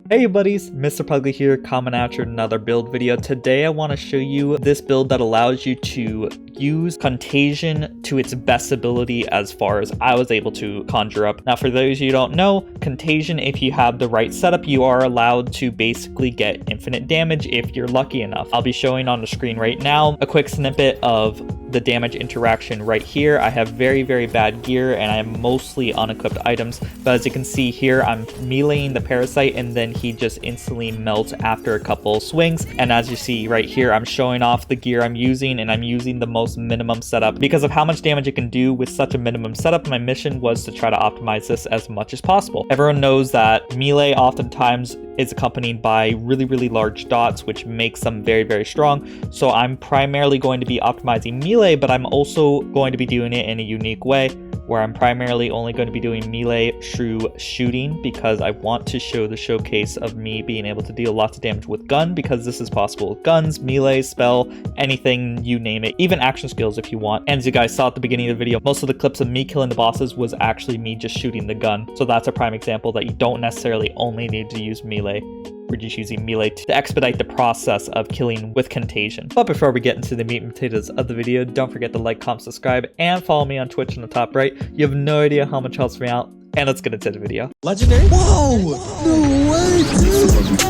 Hey buddies, Mr. Pugly here, coming at you with another build video. Today I want to show you this build that allows you to use Contagion to its best ability as far as I was able to conjure up. Now for those of you who don't know, Contagion, if you have the right setup, you are allowed to basically get infinite damage if you're lucky enough. I'll be showing on the screen right now a quick snippet of the damage interaction right here. I have very bad gear and I have mostly unequipped items, but as you can see here, I'm meleeing the parasite and then he just instantly melts after a couple swings. And as you see right here, I'm showing off the gear I'm using, and I'm using the most minimum setup because of how much damage it can do with such a minimum setup. My mission was to try to optimize this as much as possible. Everyone knows that melee oftentimes is accompanied by really large dots, which makes them very strong. So I'm primarily going to be optimizing melee, but I'm also going to be doing it in a unique way, where I'm primarily only going to be doing melee through shooting, because I want to show the showcase of me being able to deal lots of damage with gun, because this is possible with guns, melee, spell, anything, you name it, even action skills if you want. And as you guys saw at the beginning of the video, most of the clips of me killing the bosses was actually me just shooting the gun. So that's a prime example that you don't necessarily only need to use melee. We're just using melee to expedite the process of killing with Contagion. But before we get into the meat and potatoes of the video, don't forget to like, comment, subscribe, and follow me on Twitch in the top right. You have no idea how much helps me out. And let's get into the video. Legendary? Whoa! No way, dude!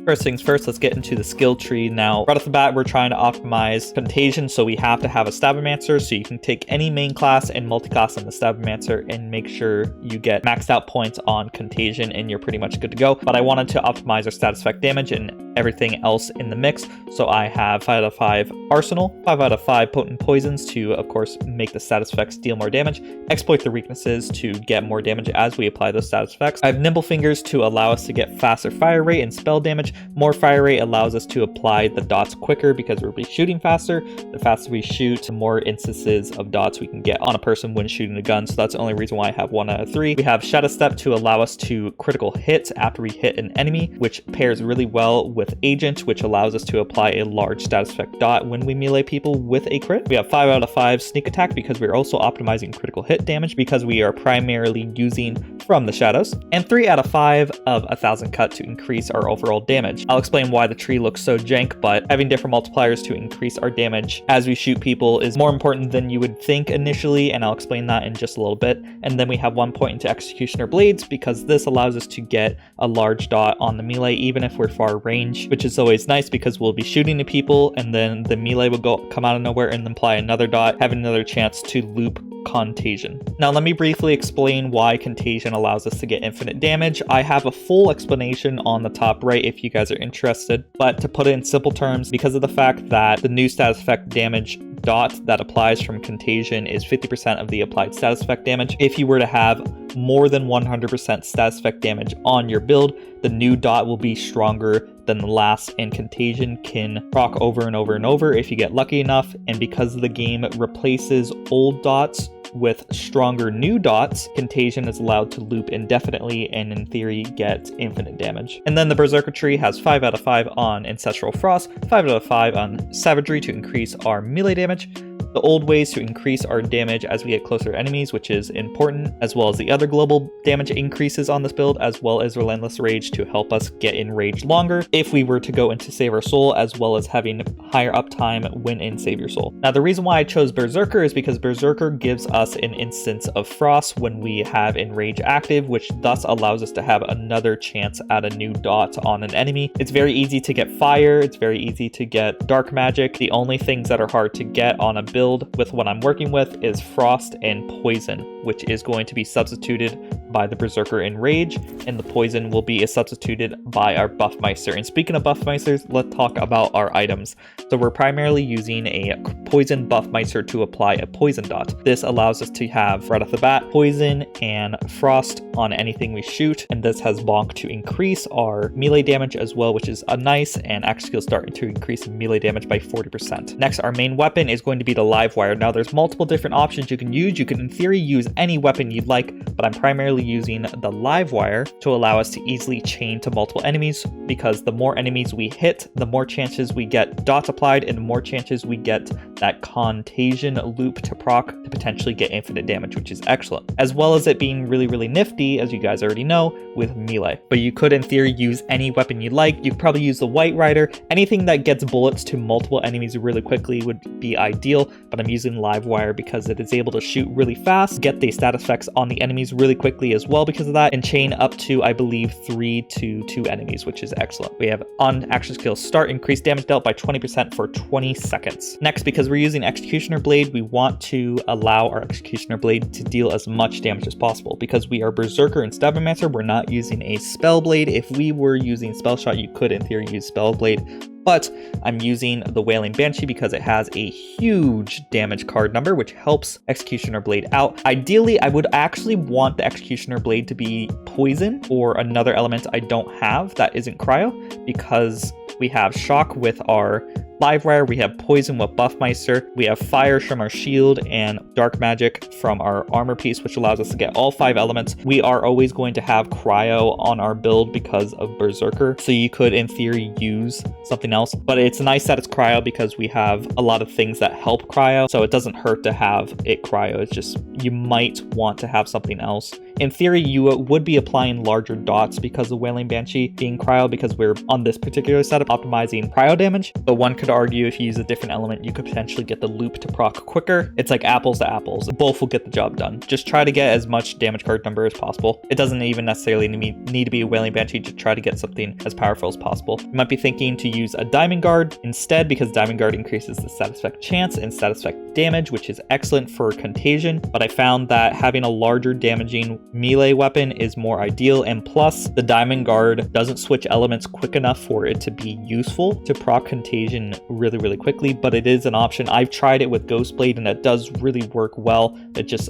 First things first, let's get into the skill tree. Now, right off the bat, we're trying to optimize Contagion, so we have to have a Stabbomancer, so you can take any main class and multi-class on the Stabbomancer and make sure you get maxed out points on Contagion and you're pretty much good to go. But I wanted to optimize our status effect damage and everything else in the mix, so I have 5 out of 5 Arsenal, 5 out of 5 Potent Poisons to, of course, make the status effects deal more damage, exploit the weaknesses to get more damage as we apply those status effects. I have Nimble Fingers to allow us to get faster fire rate and spell damage. More fire rate allows us to apply the dots quicker because we'll be shooting faster. The faster we shoot, the more instances of dots we can get on a person when shooting a gun, so that's the only reason why I have 1 out of 3. We have Shadow Step to allow us to critical hit after we hit an enemy, which pairs really well with Agent, which allows us to apply a large status effect dot when we melee people with a crit. We have 5 out of 5 Sneak Attack because we're also optimizing critical hit damage because we are primarily using from the shadows, and 3 out of 5 of 1000 Cut to increase our overall damage. I'll explain why the tree looks so jank, but having different multipliers to increase our damage as we shoot people is more important than you would think initially, and I'll explain that in just a little bit. And then we have 1 point into Executioner Blades because this allows us to get a large dot on the melee even if we're far range, which is always nice because we'll be shooting to people and then the melee will come out of nowhere and then apply another dot, having another chance to loop Contagion. Now let me briefly explain why Contagion allows us to get infinite damage. I have a full explanation on the top right if you guys are interested, but to put it in simple terms, because of the fact that the new status effect damage dot that applies from Contagion is 50% of the applied status effect damage. If you were to have more than 100% status effect damage on your build, the new dot will be stronger than the last, and Contagion can proc over and over if you get lucky enough. And because the game replaces old dots with stronger new dots, Contagion is allowed to loop indefinitely and in theory get infinite damage. And then the Berserker tree has 5 out of 5 on Ancestral Frost, 5 out of 5 on Savagery to increase our melee damage, the old ways to increase our damage as we get closer to enemies, which is important, as well as the other global damage increases on this build, as well as Relentless Rage to help us get in rage longer if we were to go into Save Our Soul, as well as having higher uptime when in Save Your Soul. Now the reason why I chose Berserker is because Berserker gives us an instance of Frost when we have Enrage active, which thus allows us to have another chance at a new dot on an enemy. It's very easy to get fire, it's very easy to get dark magic. The only things that are hard to get on a build with what I'm working with is Frost and Poison, which is going to be substituted by the Berserker Enrage, and the Poison will be substituted by our Buffmeister. And speaking of Buffmeisters, let's talk about our items. So we're primarily using a Poison Buffmeister to apply a Poison dot. This allows us to have, right off the bat, Poison and Frost on anything we shoot, and this has Bonk to increase our melee damage as well, which is a nice, and action skill starting to increase melee damage by 40%. Next, our main weapon is going to be the Livewire. Now there's multiple different options you can use. You can in theory use any weapon you'd like, but I'm primarily specifically using the live wire to allow us to easily chain to multiple enemies, because the more enemies we hit, the more chances we get dots applied and the more chances we get that contagion loop to proc to potentially get infinite damage, which is excellent. As well as it being really, really nifty, as you guys already know, with melee. But you could in theory use any weapon you like. You could probably use the White Rider. Anything that gets bullets to multiple enemies really quickly would be ideal, but I'm using live wire because it is able to shoot really fast, get the stat effects on the enemies really quickly as well because of that, and chain up to, I believe, 3 to 2 enemies, which is excellent. We have on action skill start, increase damage dealt by 20% for 20 seconds. Next, because we're using Executioner Blade, we want to allow our Executioner Blade to deal as much damage as possible. Because we are Berserker and Stabbomancer, we're not using a Spell Blade. If we were using Spellshot, you could in theory use Spell Blade, but I'm using the Wailing Banshee because it has a huge damage card number, which helps Executioner Blade out. Ideally, I would actually want the Executioner Blade to be poison or another element I don't have that isn't cryo, because we have shock with our Livewire, we have poison with Buffmeister, we have fire from our shield, and dark magic from our armor piece, which allows us to get all 5 elements. We are always going to have cryo on our build because of Berserker, so you could in theory use something else, but it's nice that it's cryo because we have a lot of things that help cryo, so it doesn't hurt to have it cryo. It's just you might want to have something else. In theory, you would be applying larger dots because of Wailing Banshee being cryo, because we're on this particular setup optimizing cryo damage, but one could argue if you use a different element, you could potentially get the loop to proc quicker. It's like apples to apples. Both will get the job done. Just try to get as much damage card number as possible. It doesn't even necessarily need to be a Wailing Banshee to try to get something as powerful as possible. You might be thinking to use a Diamond Guard instead, because Diamond Guard increases the stat effect chance and stat effect damage, which is excellent for Contagion, but I found that having a larger damaging melee weapon is more ideal, and plus the Diamond Guard doesn't switch elements quick enough for it to be useful to proc Contagion really quickly, but it is an option. I've tried it with Ghostblade and that does really work well.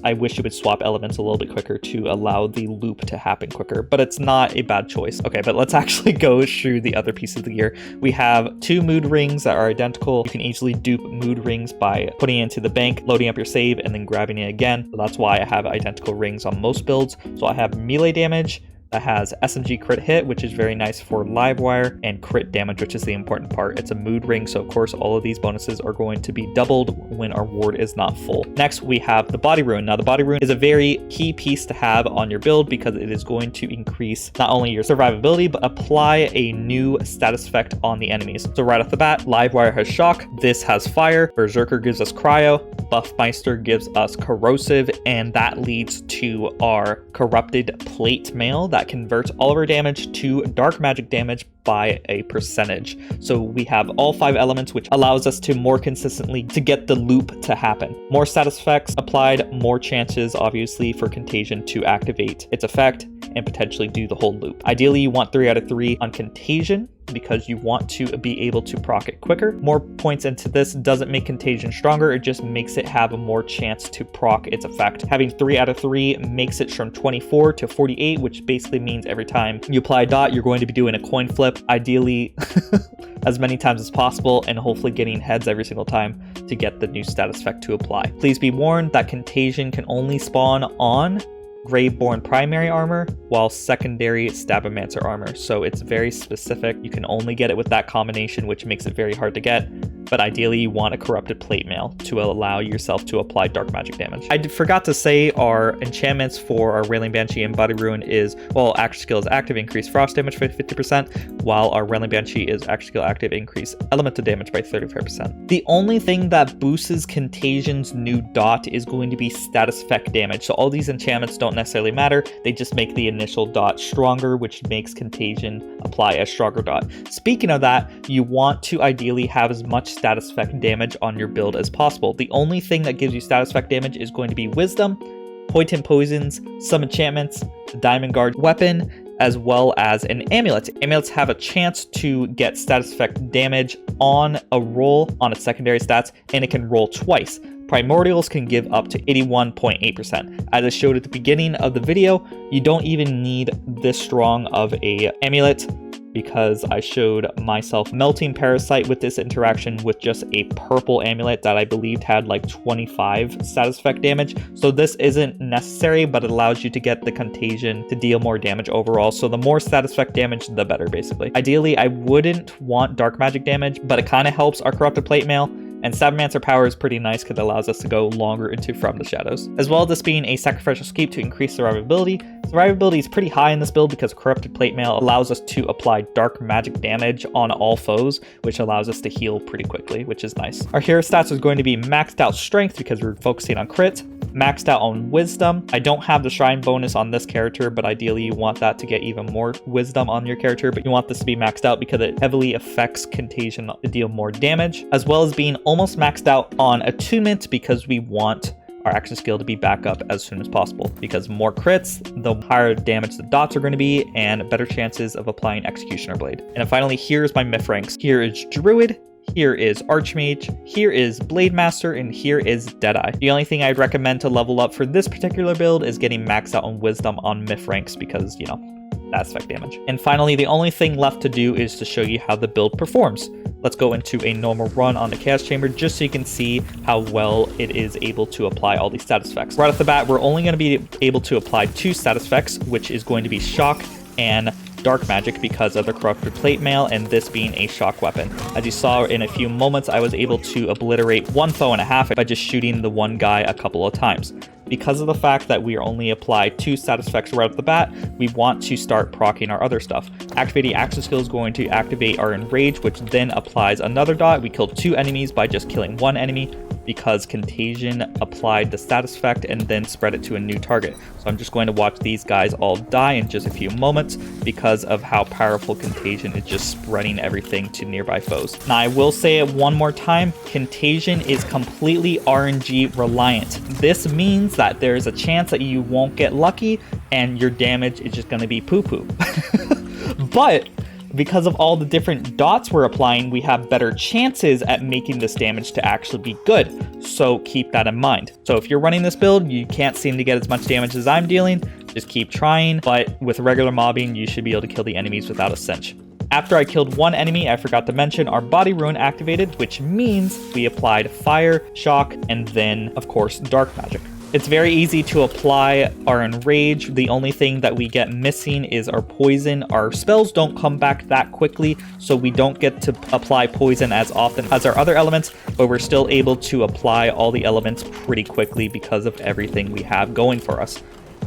I wish it would swap elements a little bit quicker to allow the loop to happen quicker, but it's not a bad choice. Okay, but let's actually go through the other pieces of the gear. We have 2 mood rings that are identical. You can easily dupe mood rings by putting it into the bank, loading up your save, and then grabbing it again. So that's why I have identical rings on most builds. So I have melee damage that has SMG crit hit, which is very nice for live wire, and crit damage, which is the important part. It's a mood ring, so of course all of these bonuses are going to be doubled when our ward is not full. Next, we have the body rune. Now the body rune is a very key piece to have on your build because it is going to increase not only your survivability, but apply a new status effect on the enemies. So right off the bat, live wire has shock, this has fire, Berserker gives us cryo, Buffmeister gives us corrosive, and that leads to our corrupted plate mail that converts all of our damage to dark magic damage by a percentage. So we have all 5 elements, which allows us to more consistently to get the loop to happen. More status effects applied, more chances obviously for Contagion to activate its effect and potentially do the whole loop. Ideally, you want 3 out of 3 on Contagion because you want to be able to proc it quicker. More points into this doesn't make Contagion stronger, it just makes it have a more chance to proc its effect. Having 3 out of 3 makes it from 24 to 48, which basically means every time you apply a dot, you're going to be doing a coin flip, ideally as many times as possible, and hopefully getting heads every single time to get the new status effect to apply. Please be warned that Contagion can only spawn on Graveborn primary armor, while secondary Stabbomancer armor. So it's very specific. You can only get it with that combination, which makes it very hard to get. But ideally, you want a corrupted plate mail to allow yourself to apply dark magic damage. I forgot to say our enchantments for our Wailing Banshee and Body Ruin is, well, action skill is active, increase frost damage by 50%, while our Wailing Banshee is action skill active, increase elemental damage by 35%. The only thing that boosts Contagion's new dot is going to be status effect damage. So all these enchantments don't necessarily matter. They just make the initial dot stronger, which makes Contagion apply a stronger dot. Speaking of that, you want to ideally have as much status effect damage on your build as possible. The only thing that gives you status effect damage is going to be Wisdom, Potent Poisons, some enchantments, the Diamond Guard weapon, as well as an amulet. Amulets have a chance to get status effect damage on a roll on its secondary stats, and it can roll twice. Primordials can give up to 81.8%. As I showed at the beginning of the video, you don't even need this strong of a amulet. because I showed myself melting parasite with this interaction with just a purple amulet that I believed had like 25 status effect damage. So this isn't necessary, but it allows you to get the contagion to deal more damage overall. So the more status effect damage, the better, basically. Ideally, I wouldn't want dark magic damage, but it kind of helps our corrupted plate mail. And Stabbomancer power is pretty nice because it allows us to go longer into From the Shadows. As well as this being a sacrificial scape to increase survivability. Survivability is pretty high in this build because Corrupted Plate Mail allows us to apply dark magic damage on all foes, which allows us to heal pretty quickly, which is nice. Our hero stats is going to be maxed out strength because we're focusing on crits, maxed out on wisdom. I don't have the shrine bonus on this character, but ideally you want that to get even more wisdom on your character, but you want this to be maxed out because it heavily affects contagion to deal more damage, as well as being almost maxed out on attunement because we want our action skill to be back up as soon as possible, because more crits, the higher damage the dots are going to be and better chances of applying Executioner Blade. And then finally, here's my myth ranks. Here is Druid, here is Archmage, here is Blade Master, and here is Deadeye. The only thing I'd recommend to level up for this particular build is getting maxed out on Wisdom on myth ranks because, you know, that's effect damage. And finally, the only thing left to do is to show you how the build performs. Let's go into a normal run on the Chaos Chamber just so you can see how well it is able to apply all these status effects. Right off the bat, we're only going to be able to apply 2 status effects, which is going to be Shock and Dark Magic because of the Corrupted Plate Mail, and this being a shock weapon. As you saw in a few moments, I was able to obliterate 1 foe and a half by just shooting the one guy a couple of times. Because of the fact that we only apply 2 status effects right off the bat, we want to start proccing our other stuff. Activating action skill is going to activate our Enrage, which then applies another dot. We killed 2 enemies by just killing 1 enemy because Contagion applied the status effect and then spread it to a new target. So I'm just going to watch these guys all die in just a few moments because of how powerful Contagion is just spreading everything to nearby foes. Now I will say it one more time, Contagion is completely RNG reliant. This means that there's a chance that you won't get lucky and your damage is just going to be poo-poo. But because of all the different dots we're applying, we have better chances at making this damage to actually be good. So keep that in mind. So if you're running this build, you can't seem to get as much damage as I'm dealing, just keep trying. But with regular mobbing, you should be able to kill the enemies without a cinch. After I killed 1 enemy, I forgot to mention our Body Ruin activated, which means we applied Fire, Shock, and then, of course, Dark Magic. It's very easy to apply our Enrage. The only thing that we get missing is our Poison. Our spells don't come back that quickly, so we don't get to apply Poison as often as our other elements, but we're still able to apply all the elements pretty quickly because of everything we have going for us.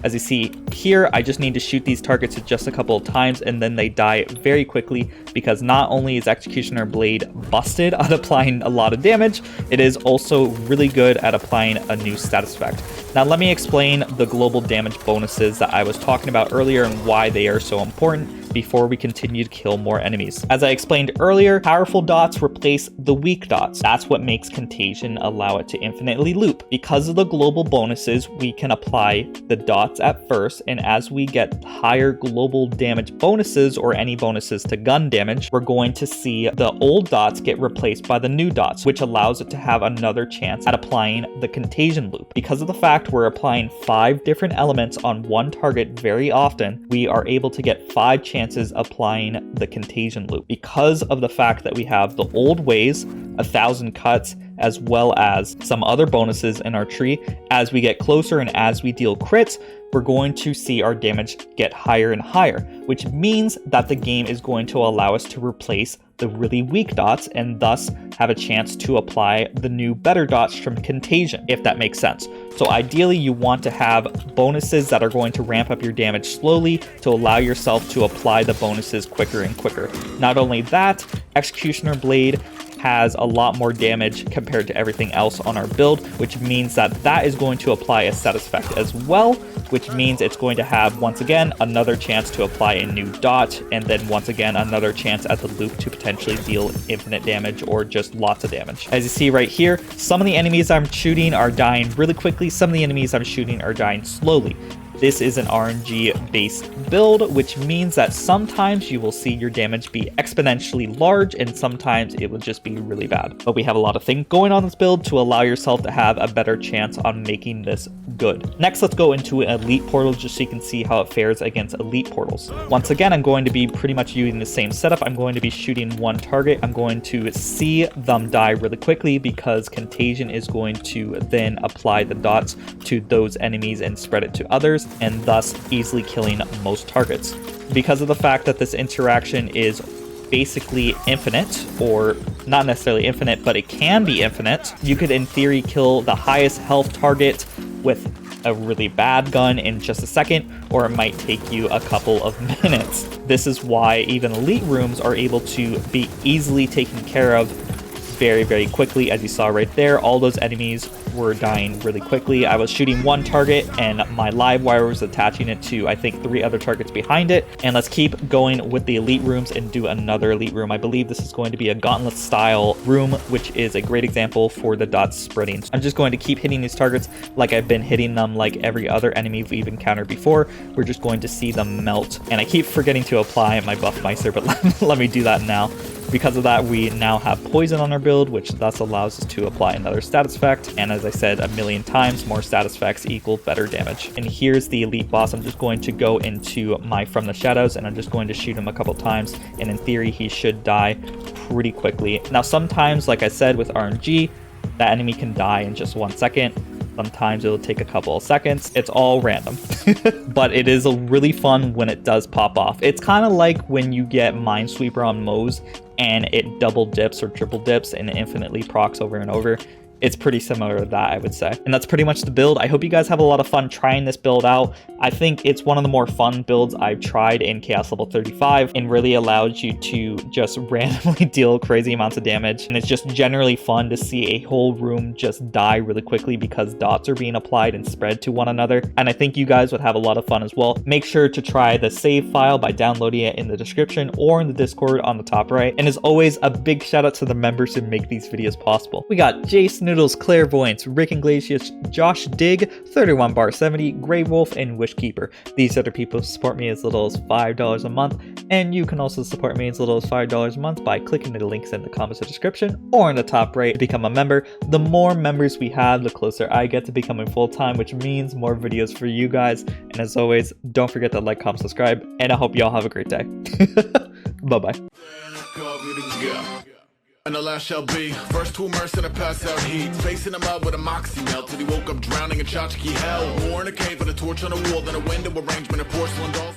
As you see here, I just need to shoot these targets just a couple of times and then they die very quickly because not only is Executioner Blade busted at applying a lot of damage, it is also really good at applying a new status effect. Now let me explain the global damage bonuses that I was talking about earlier and why they are so important before we continue to kill more enemies. As I explained earlier, powerful dots replace the weak dots. That's what makes Contagion allow it to infinitely loop. Because of the global bonuses, we can apply the dots at first, and as we get higher global damage bonuses or any bonuses to gun damage, we're going to see the old dots get replaced by the new dots, which allows it to have another chance at applying the Contagion loop. Because of the fact we're applying 5 different elements on one target very often, we are able to get 5 chances applying the Contagion loop. Because of the fact that we have the old ways, 1,000 cuts, as well as some other bonuses in our tree, as we get closer and as we deal crits, we're going to see our damage get higher and higher, which means that the game is going to allow us to replace the really weak dots and thus have a chance to apply the new better dots from Contagion, if that makes sense. So ideally you want to have bonuses that are going to ramp up your damage slowly to allow yourself to apply the bonuses quicker and quicker. Not only that, Executioner Blade has a lot more damage compared to everything else on our build, which means that that is going to apply a status effect as well, which means it's going to have, once again, another chance to apply a new dot, and then once again, another chance at the loop to potentially deal infinite damage or just lots of damage. As you see right here, some of the enemies I'm shooting are dying really quickly, some of the enemies I'm shooting are dying slowly. This is an RNG based build, which means that sometimes you will see your damage be exponentially large and sometimes it will just be really bad. But we have a lot of things going on this build to allow yourself to have a better chance on making this good. Next, let's go into elite portals just so you can see how it fares against elite portals. Once again, I'm going to be pretty much using the same setup. I'm going to be shooting one target. I'm going to see them die really quickly because Contagion is going to then apply the dots to those enemies and spread it to others, and thus easily killing most targets. Because of the fact that this interaction is basically infinite, or not necessarily infinite, but it can be infinite, you could in theory kill the highest health target with a really bad gun in just a second, or it might take you a couple of minutes. This is why even elite rooms are able to be easily taken care of very, very quickly. As you saw right there, all those enemies were dying really quickly. I was shooting one target and my live wire was attaching it to, I think, 3 other targets behind it. And let's keep going with the elite rooms and do another elite room. I believe this is going to be a gauntlet style room, which is a great example for the dots spreading. So I'm just going to keep hitting these targets like I've been hitting them like every other enemy we've encountered before. We're just going to see them melt. And I keep forgetting to apply my buff meister, but let me do that now. Because of that, we now have poison on our build, which thus allows us to apply another status effect. And as I said a million times, more status effects equal better damage. And here's the elite boss. I'm just going to go into my From the Shadows and I'm just going to shoot him a couple times. And in theory, he should die pretty quickly. Now, sometimes, like I said, with RNG, that enemy can die in just 1 second. Sometimes it'll take a couple of seconds. It's all random. But it is really fun when it does pop off. It's kind of like when you get Minesweeper on Moze and it double dips or triple dips and infinitely procs over and over. It's pretty similar to that, I would say. And that's pretty much the build. I hope you guys have a lot of fun trying this build out. I think it's one of the more fun builds I've tried in Chaos Level 35 and really allows you to just randomly deal crazy amounts of damage. And it's just generally fun to see a whole room just die really quickly because dots are being applied and spread to one another. And I think you guys would have a lot of fun as well. Make sure to try the save file by downloading it in the description or in the Discord on the top right. And as always, a big shout out to the members who make these videos possible. We got Jason Noodles, Clairvoyance, Rick Iglesias, Josh Dig, 31 Bar 70, Grey Wolf, and Wishkeeper. These are the people who support me as little as $5 a month, and you can also support me as little as $5 a month by clicking the links in the comments or description or in the top right to become a member. The more members we have, the closer I get to becoming full-time, which means more videos for you guys. And as always, don't forget to like, comment, subscribe, and I hope y'all have a great day. Bye-bye. And the last shall be first to immerse in a pass out heat, facing him out with a moxie melt till he woke up drowning in tchotchke hell. War in a cave with a torch on a wall, then a window arrangement of porcelain dolls.